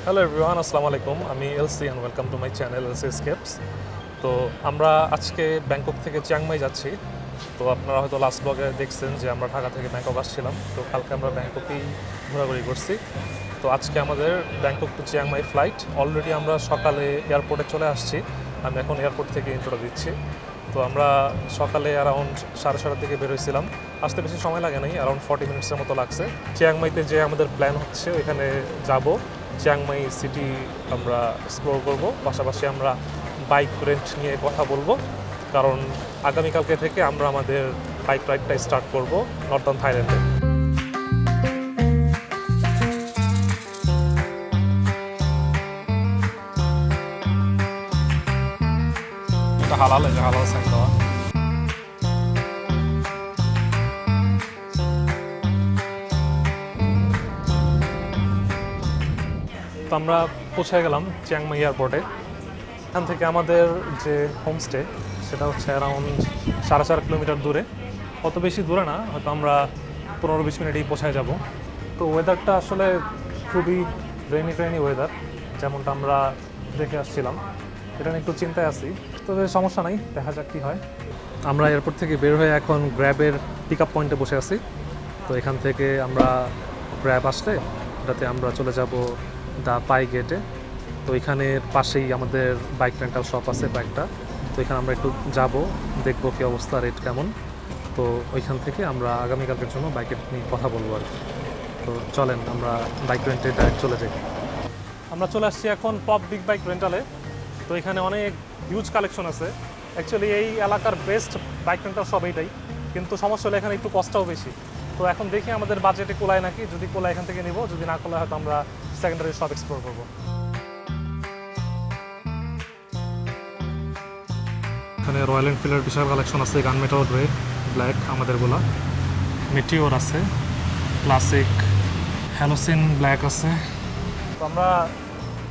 Hello everyone, আসসালামু আলাইকুম। আমি Elsie and welcome to my channel Elsie escapes. তো আমরা আজকে ব্যাংকক থেকে চিয়াংমাই যাচ্ছি। তো আপনারা হয়তো লাস্ট ব্লগে দেখছেন যে আমরা ঢাকা থেকে ব্যাংকক আসছিলাম। তো কালকে আমরা ব্যাংককেই ঘোরাঘুরি করছি। তো আজকে আমাদের Bangkok to Chiang Mai flight. Already আমরা সকালে এয়ারপোর্টে চলে আসছি। আমি এখন এয়ারপোর্ট থেকে ইন্ট্রো দিচ্ছি। তো আমরা সকালে অ্যারাউন্ড 7:30 দিকে বেরোইছিলাম। আসতে বেশি সময় লাগে নাই, অ্যারাউন্ড 40 মিনিটসের মতো লাগছে। চিয়াংমাইতে যে আমাদের প্ল্যান হচ্ছে ওইখানে যাব, চিয়াংমাই সিটি আমরা এক্সপ্লোর করব, পাশাপাশি আমরা বাইক রেন্ট নিয়ে কথা বলবো, কারণ আগামীকালকে থেকে আমরা আমাদের বাইক রাইডটা স্টার্ট করব নর্দার্ন থাইল্যান্ডে। এটা হালাল, এই যে হালাল সাইন দেওয়া। তো আমরা পৌঁছে গেলাম চিয়াংমাই এয়ারপোর্টে। এখান থেকে আমাদের যে হোমস্টে সেটা হচ্ছে অ্যারাউন্ড 4.5 কিলোমিটার দূরে। অত বেশি দূরে না, হয়তো আমরা 15-20 মিনিটেই পৌঁছায় যাব। তো ওয়েদারটা আসলে খুবই রেইনি ওয়েদার, যেমনটা আমরা দেখে আসছিলাম। এটা নিয়ে একটু চিন্তায় আছি, তবে সমস্যা নাই, দেখা যাক কী হয়। আমরা এয়ারপোর্ট থেকে বের হয়ে এখন গ্র্যাবের পিক আপ পয়েন্টে বসে আছি। তো এখান থেকে আমরা গ্র্যাব আসলে এটাতে আমরা চলে যাব দ্য পাই গেটে। তো এখানের পাশেই আমাদের বাইক রেন্টাল শপ আছে কয়েকটা। তো এখানে আমরা একটু যাব, দেখবো কী অবস্থা, রেট কেমন। তো ওইখান থেকে আমরা আগামীকালকের জন্য বাইকের নিয়ে কথা বলবো আর কি। তো চলেন আমরা বাইক রেন্টে ডাইরেক্ট চলে যাই। আমরা চলে আসছি এখন পপ বিগ বাইক রেন্টালে। তো এখানে অনেক হিউজ কালেকশন আছে। অ্যাকচুয়ালি এই এলাকার বেস্ট বাইক রেন্টাল শপ এইটাই, কিন্তু সমস্যা হলো এখানে একটু কষ্টটাও বেশি। তো এখন দেখি আমাদের বাজেটে কোলায় নাকি, যদি কোলায় এখান থেকে নিব, যদি না কোলায় হয়তো আমরা সেকেন্ডারি শপ এক্সপ্লোর করবো। এখানে রয়্যাল এনফিল্ডের বিশাল কালেকশন আছে, গানমেটাল গ্রে, ব্ল্যাক আমাদেরগুলা, মিটিওর আছে, ক্লাসিক, হ্যালোসিন ব্ল্যাক আছে। তো আমরা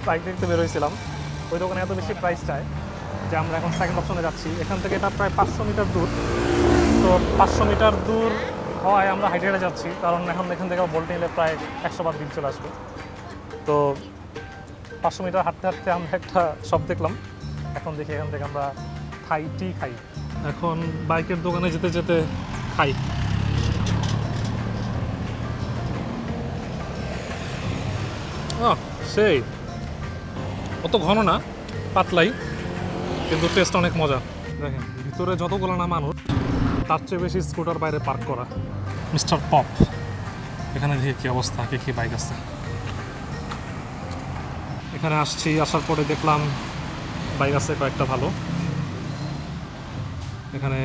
বাইক দেখতে বেরোইছিলাম, ওই দোকানে এত বেশি প্রাইস চায় যে আমরা এখন সেকেন্ড অপশনে যাচ্ছি। এখান থেকে এটা প্রায় 500 মিটার দূর। তো 500 মিটার দূর হওয়ায় আমরা হাইটে হেঁটে যাচ্ছি, কারণ এখন এখান থেকে বলতে নিলে প্রায় 100 বার দিন চলে আসবে। তো 500 মিটার হাঁটতে হাঁটতে আমরা একটা শপ দেখলাম। এখন দেখি এখান থেকে আমরা থাই টি খাই। এখন বাইকের দোকানে যেতে যেতে খাই। সেই অত ঘন না, পাতলাই, কিন্তু টেস্ট অনেক মজা। দেখেন ভিতরে যতগুলো না মানুষ, তার চেয়ে বেশি স্কুটার বাইরে পার্ক করা। মিস্টার পপ, এখানে দেখি কী অবস্থা, কী বাইক আছে। এখানে আসছি, আসার পরে দেখলাম বাইক আছে কয়েকটা ভালো। এখানে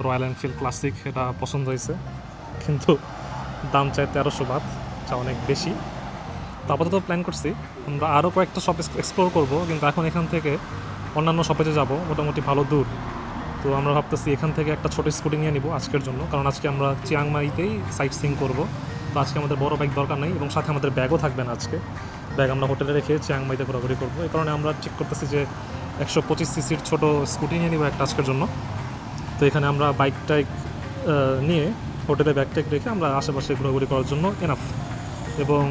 রয়্যাল এনফিল্ড ক্লাসিক, এটা পছন্দ হয়েছে, কিন্তু দাম চাই 1300 বাত, যা অনেক বেশি। তো আপাতত প্ল্যান করছি আমরা আরও কয়েকটা শপ এক্সপ্লোর করব, কিন্তু এখন এখান থেকে অন্যান্য শপেতে যাব, মোটামুটি ভালো দূর। তো আমরা ভাবতেছি এখান থেকে একটা ছোটো স্কুটি নিয়ে নিব আজকের জন্য, কারণ আজকে আমরা চিয়াংমাইতেই সাইট সিইং করবো। তো আজকে আমাদের বড় বাইক দরকার নেই, এবং সাথে আমাদের ব্যাগও থাকবে না আজকে। ব্যাগ আমরা হোটেলে রেখে চিয়াংমাইতে ঘোরাঘুরি করবো। এই কারণে আমরা ঠিক করতেছি যে 125 সিসির ছোটো স্কুটি নিয়ে নিব একটা আজকের জন্য। তো এখানে আমরা বাইক টাইক নিয়ে হোটেলে ব্যাগ ট্যাগ রেখে আমরা আশেপাশে ঘোরাঘুরি করার জন্য এনাফ। এবং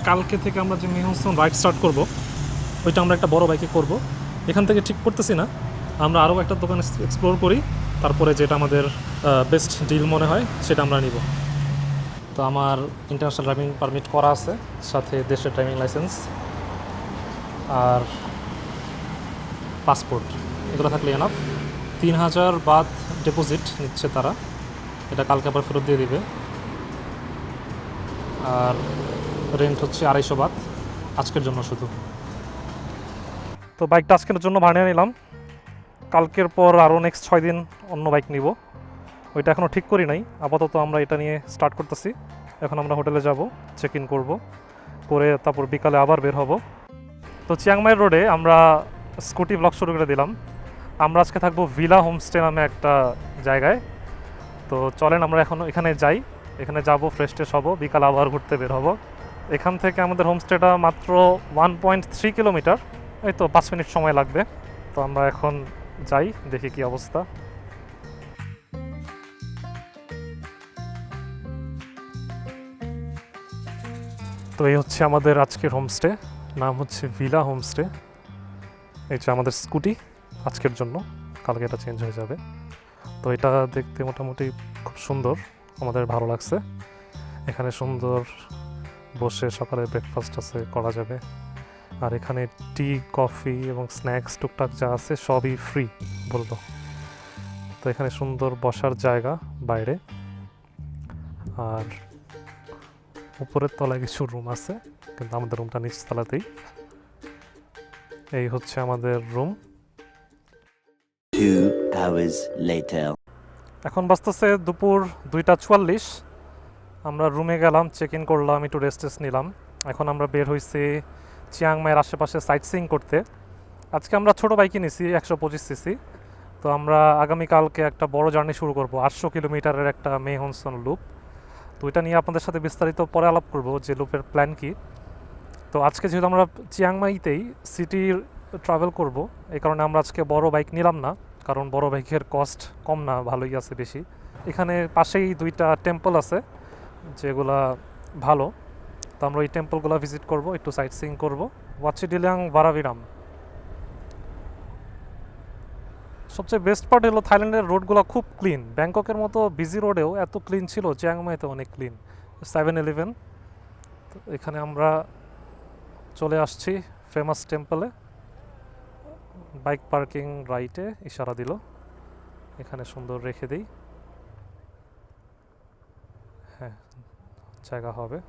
কালকে থেকে আমরা যে মেহুস্টোন রাইড স্টার্ট করব, ওইটা আমরা একটা বড় বাইকে করব। এখান থেকে ঠিক করতেছি না, আমরা আরও একটা দোকান এক্সপ্লোর করি, তারপরে যেটা আমাদের বেস্ট ডিল মনে হয় সেটা আমরা নিব। তো আমার ইন্টারন্যাশনাল ড্রাইভিং পারমিট করা আছে, সাথে দেশের ড্রাইভিং লাইসেন্স আর পাসপোর্ট, এগুলো থাকলে এনাফ। 3000 বাত ডিপোজিট নিচ্ছে তারা, এটা কালকে আবার ফেরত দিয়ে দিবে। আর রেন্ট হচ্ছে 250 বাত আজকের জন্য শুধু। তো বাইকটা আজকের জন্য ভাড়া নিলাম, কালকের পর আরও নেক্সট 6 দিন অন্য বাইক নিব। ওইটা এখনও ঠিক করি নাই, আপাতত আমরা এটা নিয়ে স্টার্ট করতেছি। এখন আমরা হোটেলে যাব, চেক ইন করবো, করে তারপর বিকালে আবার বের হব। তো চিয়াংমাই রোডে আমরা স্কুটি ব্লগ শুরু করে দিলাম। আমরা আজকে থাকবো ভিলা হোমস্টে নামে একটা জায়গায়। তো চলেন আমরা এখন এখানে যাই, এখানে যাব, ফ্রেশ ট্রেশ হবো, বিকাল আবার ঘুরতে বের হব। এখান থেকে আমাদের হোমস্টেটা মাত্র 1.3 কিলোমিটার, এই তো 5 মিনিট সময় লাগবে। তো আমরা এখন যাই, দেখি কি অবস্থা। তো এই হচ্ছে আমাদের আজকের হোমস্টে। নাম হচ্ছে ভিলা হোমস্টে। এই যে আমাদের স্কুটি আজকের জন্য, কালকে এটা চেঞ্জ হয়ে যাবে। তো এটা দেখতে মোটামুটি খুব সুন্দর, আমাদের ভালো লাগছে। এখানে সুন্দর বসে সকালে ব্রেকফাস্ট আছে, করা যাবে। আর এখানে টি, কফি এবং স্ন্যাক্স টুকটাক যা আছে সবই ফ্রি বললো। তো এখানে সুন্দর বসার জায়গা বাইরে, আর উপরের তলায় কিছু রুম আছে, কিন্তু আমাদের রুমটা নিচের তলাতেই। এই হচ্ছে আমাদের রুম। 2 hours later. এখন বাজতেছে দুপুর 2:44। আমরা রুমে গেলাম, চেক ইন করলাম, একটু রেস্ট নিলাম। এখন আমরা বের হয়েছি চিয়াংমাইয়ের আশেপাশে সাইট সিইং করতে। আজকে আমরা ছোট বাইকই নিছি 125 সিসি। তো আমরা আগামীকালকে একটা বড় জার্নি শুরু করব, 800 কিলোমিটারের একটা মে হনসন লুপ। তো এটা নিয়ে আপনাদের সাথে বিস্তারিত পরে আলাপ করব যে লুপের প্ল্যান কি। তো আজকে যেহেতু আমরা চিয়াংমাইতেই সিটি ট্রাভেল করব, এই কারণে আমরা আজকে বড় বাইক নিলাম না, কারণ বড় বাইকের কস্ট কম না, ভালোই আছে বেশি। এখানে পাশেই 2টা টেম্পল আছে যেগুলা ভালো। তো আমরা ওই টেম্পলগুলো ভিজিট করব, একটু সাইট সিইং করবো। ওয়াচিডিলিয়াং ভারাভিরাম। সবচেয়ে বেস্ট পার্ট হলো থাইল্যান্ডের রোডগুলো খুব ক্লিন। ব্যাংককের মতো বিজি রোডেও এত ক্লিন ছিল, চিয়াংমাইতে অনেক ক্লিন। 7-Eleven। তো এখানে আমরা চলে আসছি ফেমাস টেম্পলে। বাইক পার্কিং রাইটে ইশারা দিল, এখানে সুন্দর রেখে দিই। হ্যাঁ, জায়গা হবে।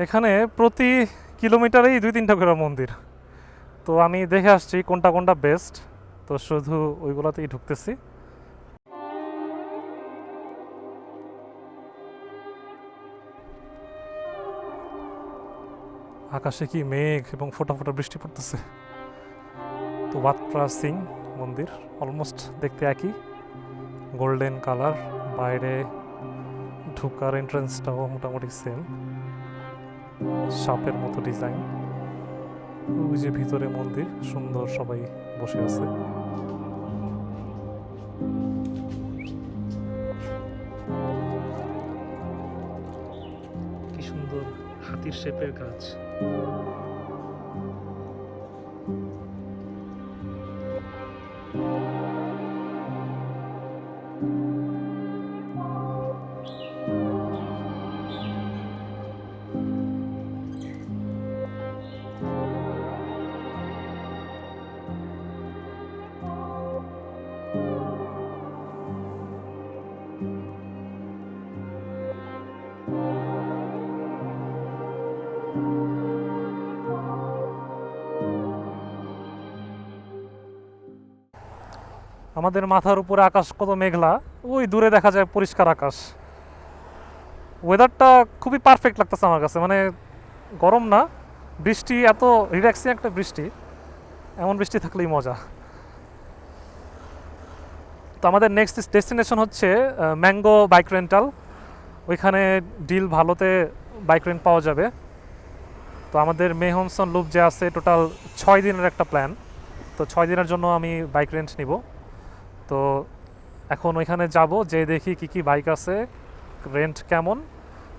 এখানে প্রতি কিলোমিটারেই 2-3টা করে মন্দির। তো আমি দেখে আসছি কোনটা কোনটা বেস্ট, তো শুধু ওইগুলোতেই ঢুকতেছি। আকাশে কি মেঘ এবং ফোঁটা ফোঁটা বৃষ্টি পড়তেছে। তো ওয়াত প্রা সিং মন্দির অলমোস্ট দেখতে একই, গোল্ডেন কালার। বাইরে ঢুকার এন্ট্রান্সটাও মোটামুটি সেম, সাপের মতো ডিজাইন। ওই যে ভিতরে মন্দির, সুন্দর, সবাই বসে আছে। কি সুন্দর হাতির শেপের গাছ। আমাদের মাথার উপরে আকাশ কত মেঘলা, ওই দূরে দেখা যায় পরিষ্কার আকাশ। ওয়েদারটা খুবই পারফেক্ট লাগতেছে আমার কাছে, মানে গরম না, বৃষ্টি, এত রিল্যাক্সিং একটা বৃষ্টি, এমন বৃষ্টি থাকলেই মজা। তো আমাদের নেক্সট ডেস্টিনেশন হচ্ছে ম্যাঙ্গো বাইক রেন্টাল। ওইখানে ডিল ভালোতে বাইক রেন্ট পাওয়া যাবে। তো আমাদের মে হনসন লুপ যে আছে টোটাল 6 দিনের একটা প্ল্যান। তো 6 দিনের জন্য আমি বাইক রেন্ট নিব। তো এখন ওইখানে যাব, যে দেখি কি কি বাইক আছে, রেন্ট কেমন।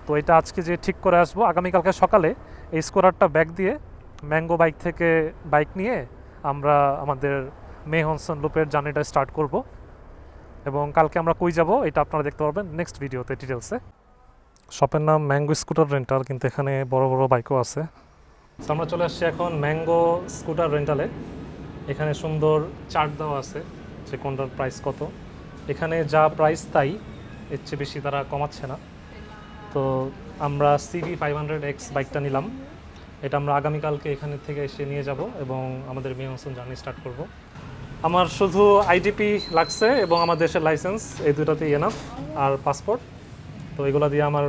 তো এটা আজকে যে ঠিক করে আসবো, আগামীকালকে সকালে এই স্কোরারটা ব্যাক দিয়ে ম্যাঙ্গো বাইক থেকে বাইক নিয়ে আমরা আমাদের মে হনসন লুপের জার্নিটা স্টার্ট করব। এবং কালকে আমরা কই যাব এটা আপনারা দেখতে পারবেন নেক্সট ভিডিওতে ডিটেলসে। শপের নাম ম্যাঙ্গো স্কুটার রেন্টাল, কিন্তু এখানে বড় বড় বাইকও আছে, তো আমরা চলে আসছি এখন ম্যাঙ্গো স্কুটার রেন্টালে। এখানে সুন্দর চার্ট দেওয়া আছে যে কোনটার প্রাইস কত। এখানে যা প্রাইস তাই, এর চেয়ে বেশি তারা কমাচ্ছে না। তো আমরা CV500X বাইকটা নিলাম। এটা আমরা আগামীকালকে এখানে থেকে এসে নিয়ে যাব এবং আমাদের মেহসন জার্নি স্টার্ট করব। আমার শুধু আইডিপি লাগছে এবং আমার দেশের লাইসেন্স, এই দুটাতেই এনাফ, আর পাসপোর্ট। তো এগুলো দিয়ে আমার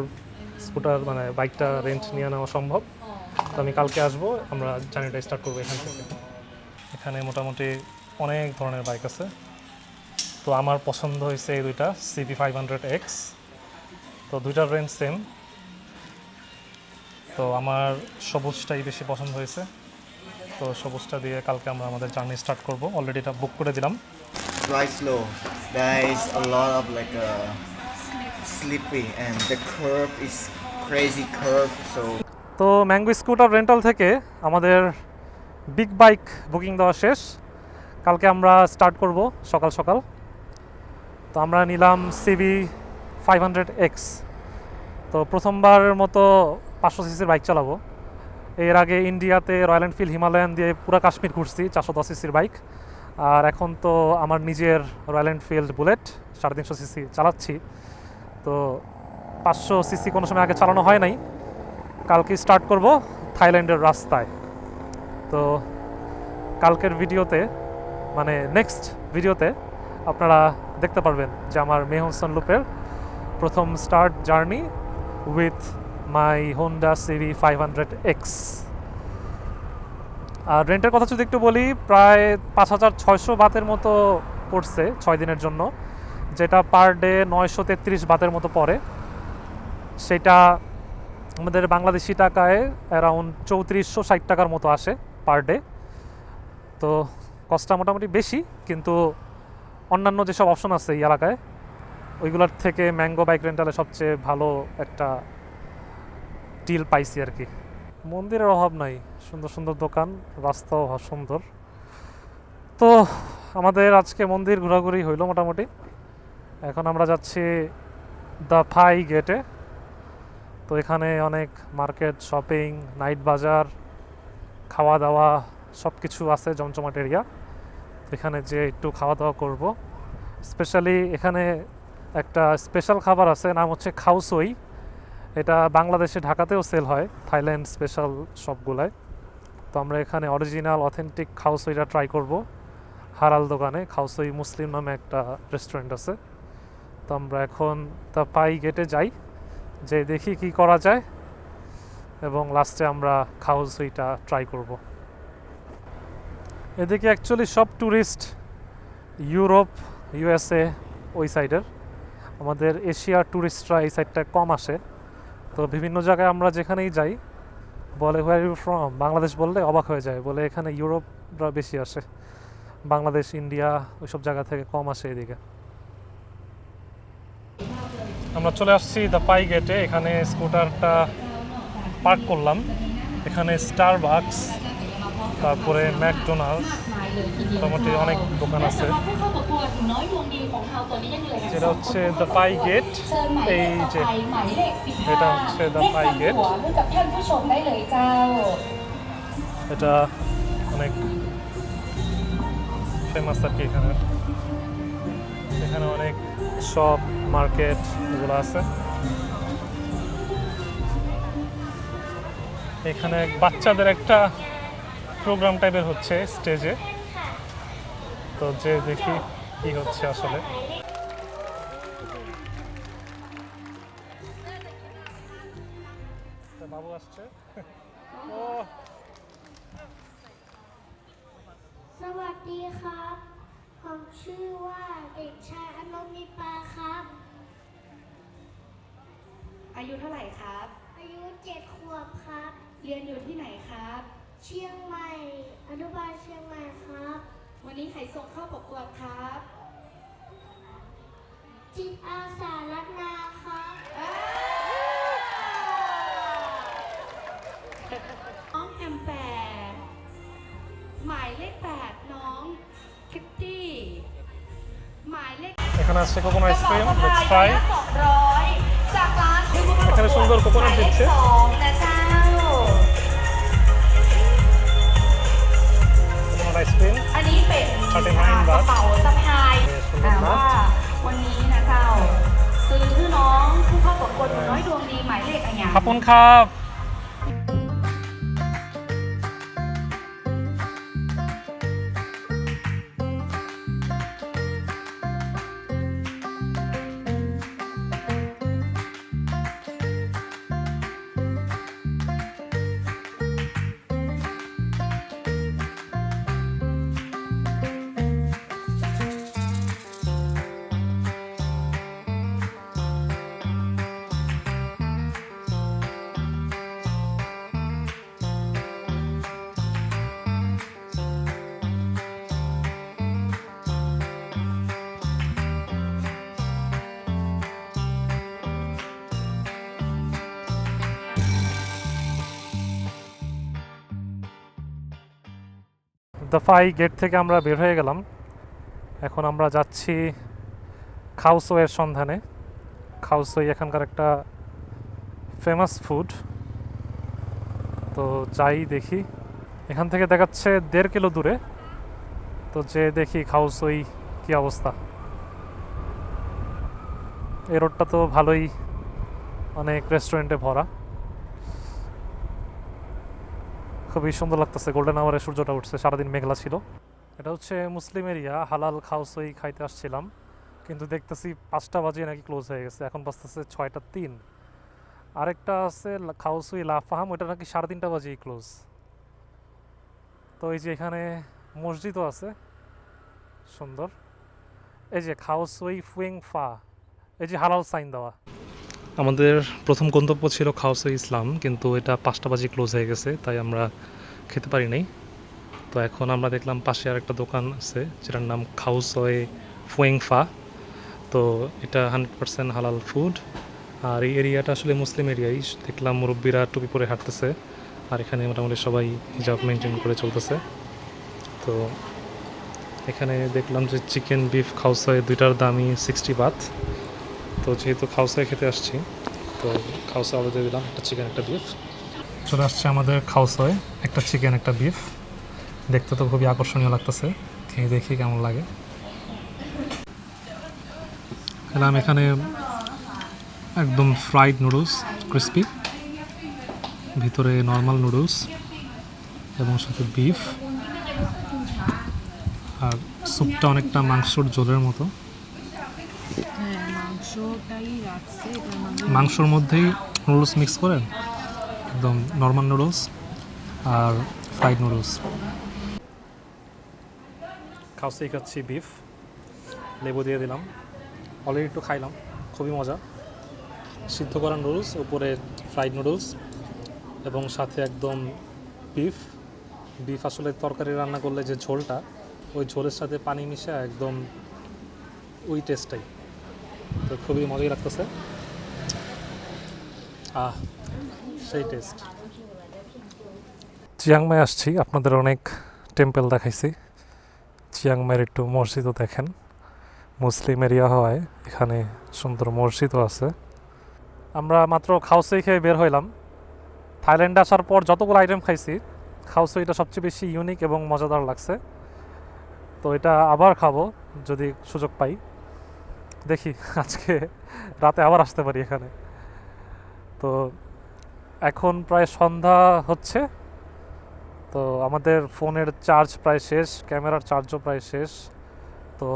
স্কুটার মানে বাইকটা রেন্ট নিয়ে নেওয়া সম্ভব। তো আমি কালকে আসবো, আমরা জার্নিটা স্টার্ট করবো এখান থেকে। এখানে মোটামুটি অনেক ধরনের বাইক আছে। তো আমার পছন্দ হয়েছে এই দুইটা CV500X। তো দুইটার রেঞ্জ সেম। তো আমার সবুজটাই বেশি পছন্দ হয়েছে। তো সবুজটা দিয়ে কালকে আমরা আমাদের জার্নি স্টার্ট করব। অলরেডি এটা বুক করে দিলাম। Fly slow. There is a lot of like sleepy and the curve is crazy curve. So তো ম্যাঙ্গো স্কুটার রেন্টাল থেকে আমাদের বিগ বাইক বুকিং দেওয়া শেষ। কালকে আমরা স্টার্ট করব সকাল সকাল। তো আমরা নিলাম CV500X। তো প্রথমবারের মতো 500 সিসির বাইক চালাবো। এর আগে ইন্ডিয়াতে রয়্যাল এনফিল্ড হিমালয়ান দিয়ে পুরো কাশ্মীর ঘুরছি 410 সিসির বাইক। আর এখন তো আমার নিজের রয়্যাল এনফিল্ড বুলেট 350 সিসি চালাচ্ছি। তো 500 সিসি কোনো সময় আগে চালানো হয় নাই। কালকে স্টার্ট করব থাইল্যান্ডের রাস্তায়। তো কালকের ভিডিওতে মানে নেক্সট ভিডিওতে আপনারা দেখতে পারবেন যে আমার মেহসন লুপের প্রথম start journey with my Honda CV500X। আর রেন্টের কথা যদি একটু বলি, প্রায় 5600 বাতের মতো পড়ছে 6 দিনের জন্য, যেটা পার ডে 933 বাতের মতো পড়ে। সেটা আমাদের বাংলাদেশি টাকায় অ্যারাউন্ড 3460 টাকার মতো আসে পার ডে। তো কস্টটা মোটামুটি বেশি, কিন্তু অন্যান্য যেসব অপশন আছে এই এলাকায় ওইগুলোর থেকে ম্যাঙ্গো বাইক রেন্টালে সবচেয়ে ভালো একটা ডিল পাইছি আর কি। মন্দিরের অভাব নাই, সুন্দর সুন্দর দোকান, রাস্তাও সুন্দর। তো আমাদের আজকে মন্দির ঘোরাঘুরি হইলো মোটামুটি। এখন আমরা যাচ্ছি দ্য ফাই গেটে। তো এখানে অনেক মার্কেট, শপিং, নাইট বাজার, খাওয়া দাওয়া সব কিছু আছে, জমজমাট এরিয়া। এখানে যে একটু খাওয়া দাওয়া করব। স্পেশালি এখানে একটা স্পেশাল খাবার আছে, নাম হচ্ছে খাউসই। এটা বাংলাদেশে ঢাকাতেও সেল হয়, থাইল্যান্ড স্পেশাল সবগুলায়। তো আমরা এখানে অরিজিনাল অথেন্টিক খাউসইটা ট্রাই করব হারাল দোকানে। খাউসই মুসলিম নামে একটা রেস্টুরেন্ট আছে। তো আমরা এখন তা পাই গেটে যাই, যে দেখি কি করা যায় এবং লাস্টে আমরা খাউসইটা ট্রাই করব। এদিকে অ্যাকচুয়ালি সব ট্যুরিস্ট ইউরোপ, USA ওই সাইডের। আমাদের এশিয়ার ট্যুরিস্টরা এই সাইডটা কম আসে। তো বিভিন্ন জায়গায় আমরা যেখানেই যাই বলে হোয়ার ইউ ফ্রম, বাংলাদেশ বললে অবাক হয়ে যায়, বলে এখানে ইউরোপরা বেশি আসে, বাংলাদেশ, ইন্ডিয়া ওইসব জায়গা থেকে কম আসে এদিকে। আমরা চলে আসছি দ্য পাই গেটে। এখানে স্কুটারটা পার্ক করলাম। এখানে স্টারবাকস, তারপরে ম্যাকডোনাল্ডস, মোটামুটি অনেক দোকান আছে। যেটা হচ্ছে দ্য পাই গেট। এই যে এটা হচ্ছে দ্য পাই গেট। এটা অনেক ফেমাস আর কি। এখানে অনেক শপ, মার্কেট এগুলো আছে। এখানে বাচ্চাদের একটা প্রোগ্রাম টাইপের হচ্ছে স্টেজে। তো যে দেখি কি হচ্ছে আসলে। বাবু আসছে। ও สวัสดีครับ ผมชื่อว่าเด็กชายอนนท์มีปาครับ อายุเท่าไหร่ครับ อายุ7 ขวบครับ เรียนอยู่ที่ไหนครับ เชียงใหม่ อนุบาลเชียงใหม่ครับ วันนี้ใครส่งเข้าประกวดครับ จิตอาสารัตนาครับ น้องแอมแปร์หมายเลข 8 น้องคิตตี้ หมายเลข এখানে আছে কোকোনাট আইসক্রিম, লেটস ট্রাই। 200 จากร้าน এখানে সুন্দর কোকোনাট দিচ্ছে। 2นะเจ้า ขอบคุณครับ দফাই গেট থেকে আমরা বের হয়ে গেলাম। এখন আমরা যাচ্ছি খাউসোয়ের সন্ধানে। খাউসোই এখানকার একটা ফেমাস ফুড, তো যাই দেখি। এখান থেকে দেখাচ্ছে 1.5 কিলো দূরে, তো যে দেখি খাউসোই কি অবস্থা। এই রোডটা তো ভালোই, অনেক রেস্টুরেন্টে ভরা, খুবই সুন্দর লাগতেছে। গোল্ডেন আওয়ারে সূর্যটা উঠছে, সারাদিন মেঘলা ছিল। এটা হচ্ছে মুসলিম এরিয়া, হালাল খাওসই খাইতে আসছিলাম, কিন্তু দেখতেছি 5টা বাজে নাকি ক্লোজ হয়ে গেছে। এখন বাজতেছে 6টা 3। আরেকটা আছে খাওসই লাফাহাম, ওটা নাকি 3:30 বাজেই ক্লোজ। তো এই যে এখানে মসজিদও আছে সুন্দর। এই যে খাওসই ফুয়েং ফা, এই যে হালাল সাইন দেওয়া। আমাদের প্রথম গন্তব্য ছিল খাওসই ইসলাম, কিন্তু এটা 5টা বাজে ক্লোজ হয়ে গেছে, তাই আমরা খেতে পারি নাই। তো এখন আমরা দেখলাম পাশে আর একটা দোকান আছে যেটার নাম খাওসই ফুয়েং ফা। তো এটা 100% হালাল ফুড। আর এই এরিয়াটা আসলে মুসলিম এরিয়াই। দেখলাম মুরব্বীরা টুপি পরে হাঁটতেছে, আর এখানে মোটামুটি সবাই হিজাব মেনটেন করে চলতেছে। তো এখানে দেখলাম যে চিকেন বিফ খাওসই দুইটার দামই 60 বাত। তো যেহেতু খাওসা খেতে আসছি, তো খাওসা অর্ডার দিয়ে দিলাম, একটা চিকেন একটা বিফ। চলে আসছে আমাদের খাওসায়, একটা চিকেন একটা বিফ। দেখতে তো খুবই আকর্ষণীয় লাগতেছে, খেয়ে দেখি কেমন লাগে। খেলাম এখানে একদম ফ্রাইড নুডলস, ক্রিস্পি, ভিতরে নর্মাল নুডলস এবং সাথে বিফ। আর স্যুপটা অনেকটা মাংসর ঝোলের মতো। মাংসর মধ্যেই নুডলস মিক্স করে, একদম নর্মাল নুডলস আর ফ্রাইড নুডলস। খাওয়াই খাচ্ছি বিফ, লেবু দিয়ে দিলাম, অলরেডি একটু খাইলাম, খুবই মজা। সিদ্ধ করা নুডলস, উপরে ফ্রাইড নুডলস এবং সাথে একদম বিফ। বিফ আসলে তরকারি রান্না করলে যে ঝোলটা, ওই ঝোলের সাথে পানি মিশে একদম ওই টেস্টটাই। তো খুবই মজাই লাগতেছে, সেই টেস্ট। চিয়াংমাই আসছি, আপনাদের অনেক টেম্পল দেখাইছি। চিয়াংমাইয়ের একটু মসজিদও দেখেন, মুসলিম এরিয়া হওয়ায় এখানে সুন্দর মসজিদও আছে। আমরা মাত্র খাওসই খেয়ে বের হইলাম। থাইল্যান্ডে আসার পর যতগুলো আইটেম খাইছি, খাওসইটা সবচেয়ে বেশি ইউনিক এবং মজাদার লাগছে। তো এটা আবার খাবো যদি সুযোগ পাই। দেখি আজকে রাতে আবার আসতে পারি এখানে। তো এখন প্রায় সন্ধ্যা হচ্ছে, তো আমাদের ফোনের চার্জ প্রায় শেষ, ক্যামেরার চার্জও প্রায় শেষ। তো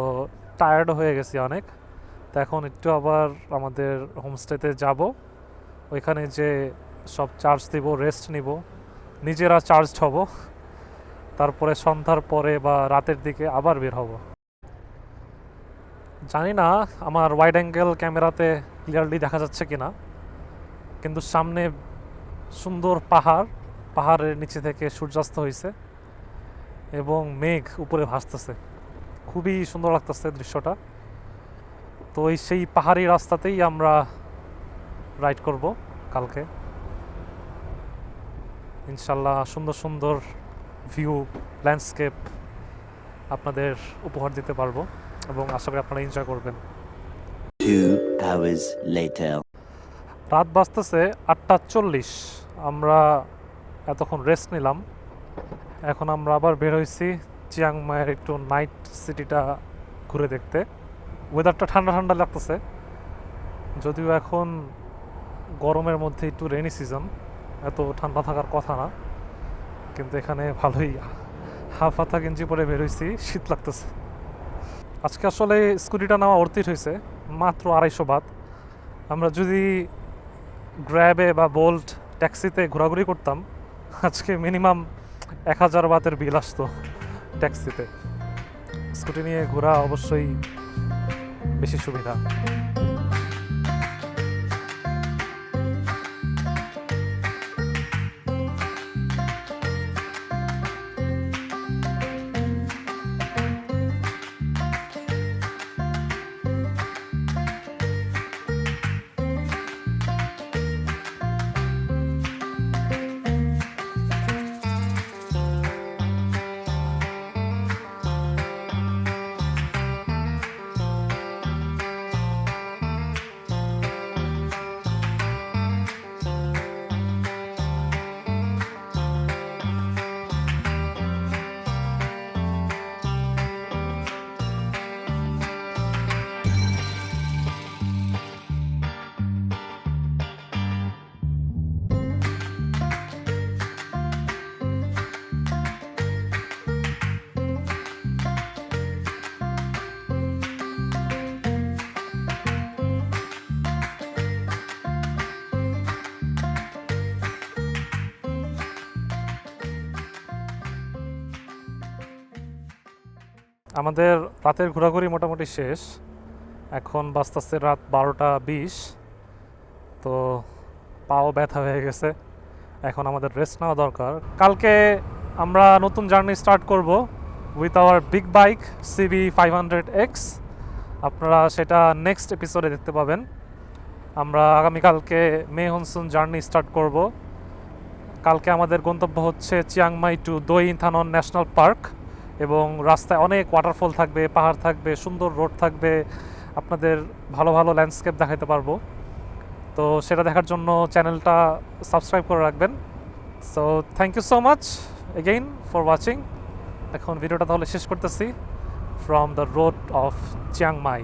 টায়ার্ড হয়ে গেছি অনেক। তো এখন একটু আবার আমাদের হোমস্টেতে যাব, ওইখানে যে সব চার্জ দিব, রেস্ট নিব, নিজেরা চার্জ হব, তারপরে সন্ধ্যার পরে বা রাতের দিকে আবার বের হব। জানি না আমার ওয়াইড অ্যাঙ্গেল ক্যামেরাতে ক্লিয়ারলি দেখা যাচ্ছে কিনা, কিন্তু সামনে সুন্দর পাহাড়, পাহাড়ের নিচে থেকে সূর্যাস্ত হয়েছে এবং মেঘ উপরে ভাসতেছে, খুবই সুন্দর লাগতেছে দৃশ্যটা। তো সেই পাহাড়ি রাস্তাতেই আমরা রাইড করব কালকে ইনশাল্লাহ। সুন্দর সুন্দর ভিউ, ল্যান্ডস্কেপ আপনাদের উপহার দিতে পারবো এবং আশা করি আপনারা এনজয় করবেন। 2 hours later. রাত বাজতেছে 8:40। আমরা এতক্ষণ রেস্ট নিলাম, এখন আমরা আবার বের হয়েছি চিয়াংমাইয়ের একটু নাইট সিটিটা ঘুরে দেখতে। ওয়েদারটা ঠান্ডা ঠান্ডা লাগতেছে, যদিও এখন গরমের মধ্যে একটু রেনি সিজন, এত ঠান্ডা থাকার কথা না, কিন্তু এখানে ভালোই হাফ হাতা গেঞ্জি পরে বের হয়েছি, শীত লাগতেছে। আজকে আসলে স্কুটিটা নেওয়া অর্থিত হয়েছে মাত্র 250 বাত। আমরা যদি গ্র্যাবে বা বোল্ট ট্যাক্সিতে ঘোরাঘুরি করতাম আজকে মিনিমাম 1000 বাতের বিল আসতো ট্যাক্সিতে। স্কুটি নিয়ে ঘোরা অবশ্যই বেশি সুবিধা। আমাদের রাতের ঘোরাঘুরি মোটামুটি শেষ, এখন বাজতেছে রাত 12টা 20। তো পাও ব্যথা হয়ে গেছে, এখন আমাদের রেস্ট নেওয়া দরকার। কালকে আমরা নতুন জার্নি স্টার্ট করব with our big bike CB 500X। আপনারা সেটা নেক্সট এপিসোডে দেখতে পাবেন। আমরা আগামীকালকে মে হনসুন জার্নি স্টার্ট করব। কালকে আমাদের গন্তব্য হচ্ছে Chiang Mai to Doi Inthanon national park, এবং রাস্তায় অনেক ওয়াটারফল থাকবে, পাহাড় থাকবে, সুন্দর রোড থাকবে, আপনাদের ভালো ভালো ল্যান্ডস্কেপ দেখাতে পারবো। তো সেটা দেখার জন্য চ্যানেলটা সাবস্ক্রাইব করে রাখবেন। So thank you so much again for watching. এখন ভিডিওটা তাহলে শেষ করতেছি from the road of Chiang Mai.